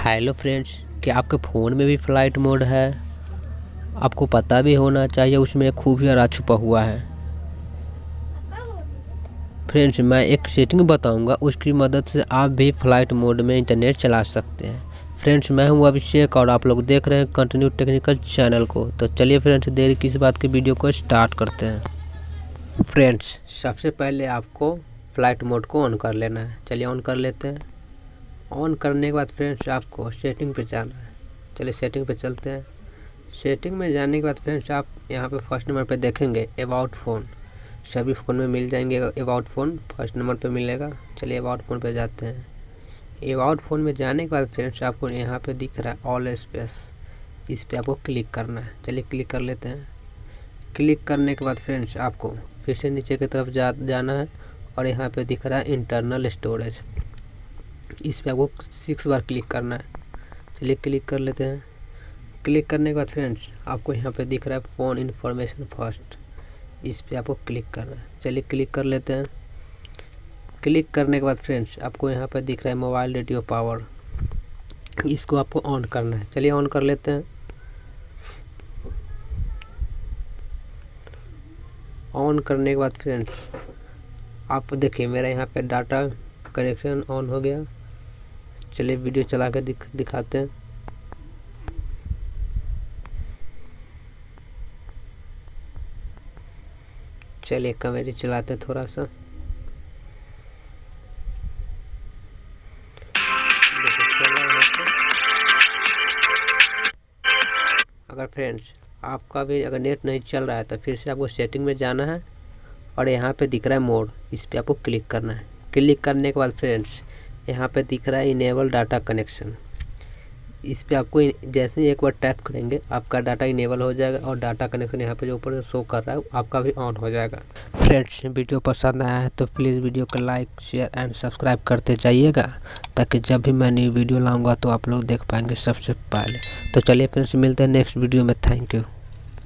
Hello friends, क्या आपके phone में भी फ़्लाइट मोड है? आपको पता भी होना चाहिए उसमें एक खूबिया छुपा हुआ है। फ्रेंड्स, मैं एक सेटिंग बताऊंगा, उसकी मदद से आप भी फ़्लाइट मोड में इंटरनेट चला सकते हैं। फ्रेंड्स, मैं हूं अभिषेक और आप लोग देख रहे हैं कंटिन्यू टेक्निकल चैनल को। तो चलिए फ्रेंड्स, देरी किस बात की वीडियो को स्टार्ट करते हैं। फ्रेंड्स, सबसे पहले आपको फ़्लाइट मोड को ऑन कर लेना है। चलिए ऑन कर लेते हैं। ऑन करने के बाद फ्रेंड्स आपको सेटिंग पे जाना है। चलिए सेटिंग पे चलते हैं। सेटिंग में जाने के बाद फ्रेंड्स आप यहाँ पे फर्स्ट नंबर पे देखेंगे अबाउट फ़ोन। सभी फ़ोन में मिल जाएंगे अबाउट फ़ोन, फर्स्ट नंबर पे मिलेगा। चलिए अबाउट फ़ोन पे जाते हैं। अबाउट फ़ोन में जाने के बाद फ्रेंड्स आपको यहाँ पे दिख रहा है ऑल स्पेस, इस पर आपको क्लिक करना है। चलिए क्लिक कर लेते हैं। क्लिक करने के बाद फ्रेंड्स आपको फिर से नीचे की तरफ जाना है और यहाँ पे दिख रहा है इंटरनल स्टोरेज, इस पर आपको 6 बार क्लिक करना है। चलिए क्लिक कर लेते हैं। क्लिक करने के बाद फ्रेंड्स आपको यहाँ पे दिख रहा है फ़ोन इन्फॉर्मेशन फर्स्ट, इस पर आपको क्लिक करना है। चलिए क्लिक कर लेते हैं। क्लिक करने के बाद फ्रेंड्स आपको यहाँ पे दिख रहा है मोबाइल रेडियो पावर, इसको आपको ऑन करना है। चलिए ऑन कर लेते हैं। ऑन करने के बाद फ्रेंड्स आप देखिए मेरा यहाँ पे डाटा कनेक्शन ऑन हो गया। चलिए वीडियो चला कर दिखाते हैं। चलिए कैमरे चलाते हैं थोड़ा सा। अगर फ्रेंड्स आपका भी अगर नेट नहीं चल रहा है तो फिर से आपको सेटिंग में जाना है और यहाँ पे दिख रहा है मोड, इस पर आपको क्लिक करना है। क्लिक करने के बाद फ्रेंड्स यहाँ पे दिख रहा है इनेबल डाटा कनेक्शन, इस पे आपको जैसे ही एक बार टैप करेंगे आपका डाटा इनेबल हो जाएगा और डाटा कनेक्शन यहाँ पे जो ऊपर से शो कर रहा है आपका भी ऑन हो जाएगा। फ्रेंड्स, वीडियो पसंद आया है तो प्लीज़ वीडियो को लाइक शेयर एंड सब्सक्राइब करते जाइएगा, ताकि जब भी मैं नई वीडियो लाऊंगा तो आप लोग देख पाएंगे सबसे पहले। तो चलिए फ्रेंड्स, मिलते हैं नेक्स्ट वीडियो में। Thank you.